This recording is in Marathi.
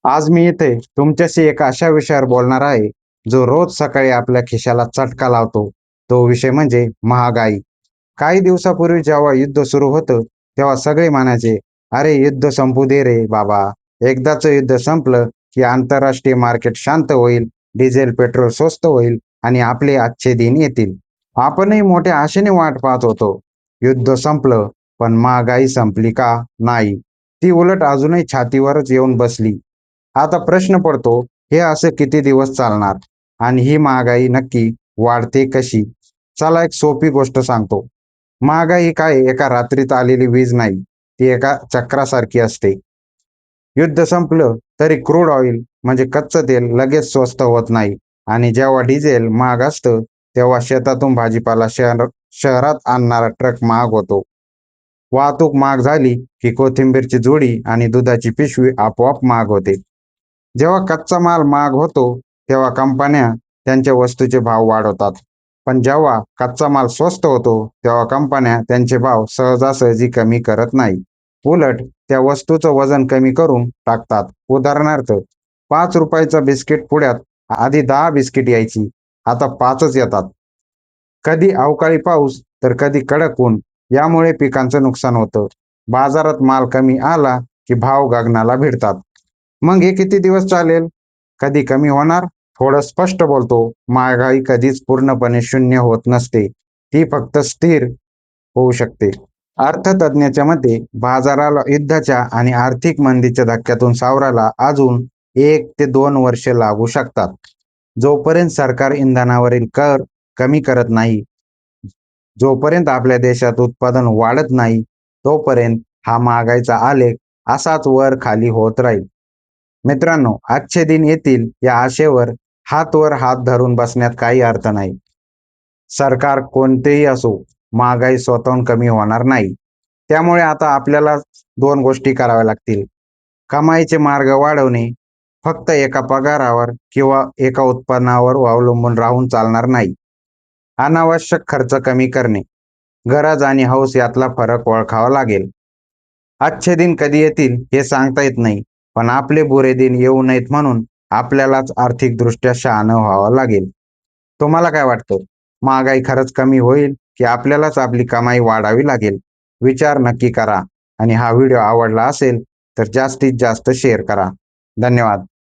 आज मी इथे तुमच्याशी एका अशा विषयावर बोलणार आहे, जो रोज सकाळी आपल्या खिशाला चटका लावतो. तो विषय म्हणजे महागाई. काही दिवसापूर्वी जेव्हा युद्ध सुरू होतं, तेव्हा सगळे म्हणायचे, "अरे युद्ध संपू दे रे बाबा. एकदाचं युद्ध संपलं की आंतरराष्ट्रीय मार्केट शांत होईल, डिझेल, पेट्रोल स्वस्त होईल आणि आपले अच्छे दिन येतील." आपणही मोठ्या आशेने वाट पाहत होतो. युद्ध संपलं, पण महागाई संपली का? नाही. ती उलट अजूनही छातीवरच येऊन बसली. आता प्रश्न पडतो, हे असे किती दिवस चालणार? आणि ही महागाई नक्की वाढते कशी? चला एक सोपी गोष्ट सांगतो. महागाई ही काय एका रात्रीत आलेली वीज नाही. ती एका चक्रासारखी असते. युद्ध संपलं तरी क्रूड ऑइल म्हणजे कच्चं तेल लगेच स्वस्त होत नाही आणि जेव्हा डिझेल महाग असतं, तेव्हा शेतातून भाजीपाला शहरात आणणारा ट्रक महाग होतो. वाहतूक महाग झाली की कोथिंबीरची जोडी आणि दुधाची पिशवी आपोआप महाग होते. जेव्हा कच्चा माल महाग होतो, तेव्हा कंपन्या त्यांच्या वस्तूचे भाव वाढवतात. पण जेव्हा कच्चा माल स्वस्त होतो, तेव्हा कंपन्या त्यांचे भाव सहजासहजी कमी करत नाही. उलट त्या वस्तूचं वजन कमी करून टाकतात. उदाहरणार्थ, ₹5 बिस्किट पुड्यात आधी 10 बिस्किट यायची, आता 5च येतात. कधी अवकाळी पाऊस तर कधी कडक ऊन यामुळे पिकांचं नुकसान होतं. बाजारात माल कमी आला की भाव गगनाला भिडतात. मग हे किती दिवस चालेल? कधी कमी होणार? थोडं स्पष्ट बोलतो, महागाई कधीच पूर्णपणे शून्य होत नसते. ती फक्त स्थिर होऊ शकते. अर्थतज्ज्ञाच्या मते बाजाराला युद्धाच्या आणि आर्थिक मंदीच्या धक्क्यातून सावरायला अजून 1 ते 2 वर्षे लागू शकतात. जोपर्यंत सरकार इंधनावरील कर कमी करत नाही, जोपर्यंत आपल्या देशात उत्पादन वाढत नाही, तोपर्यंत हा महागाईचा आलेख असाच वर खाली होत राहील. मित्रांनो, आजचे दिन येतील या आशेवर हात वर हात धरून बसण्यात काही अर्थ नाही. सरकार कोणतेही असो, महागाई स्वतःहून कमी होणार नाही. त्यामुळे आता आपल्याला 2 गोष्टी कराव्या लागतील. कमाईचे मार्ग वाढवणे. फक्त एका पगारावर किंवा एका उत्पन्नावर अवलंबून राहून चालणार नाही. अनावश्यक खर्च कमी करणे. गरज आणि हौस यातला फरक ओळखावा लागेल. आजचे दिन कधी येतील हे सांगता येत नाही, पण आपले बुरे दिन येऊ नयेत म्हणून आपल्यालाच आर्थिकदृष्ट्या शहाणं व्हावं लागेल. तुम्हाला काय वाटतं? महागाई खरंच कमी होईल की आपल्यालाच आपली कमाई वाढावी लागेल? विचार नक्की करा आणि हा व्हिडिओ आवडला असेल तर जास्तीत जास्त शेअर करा. धन्यवाद.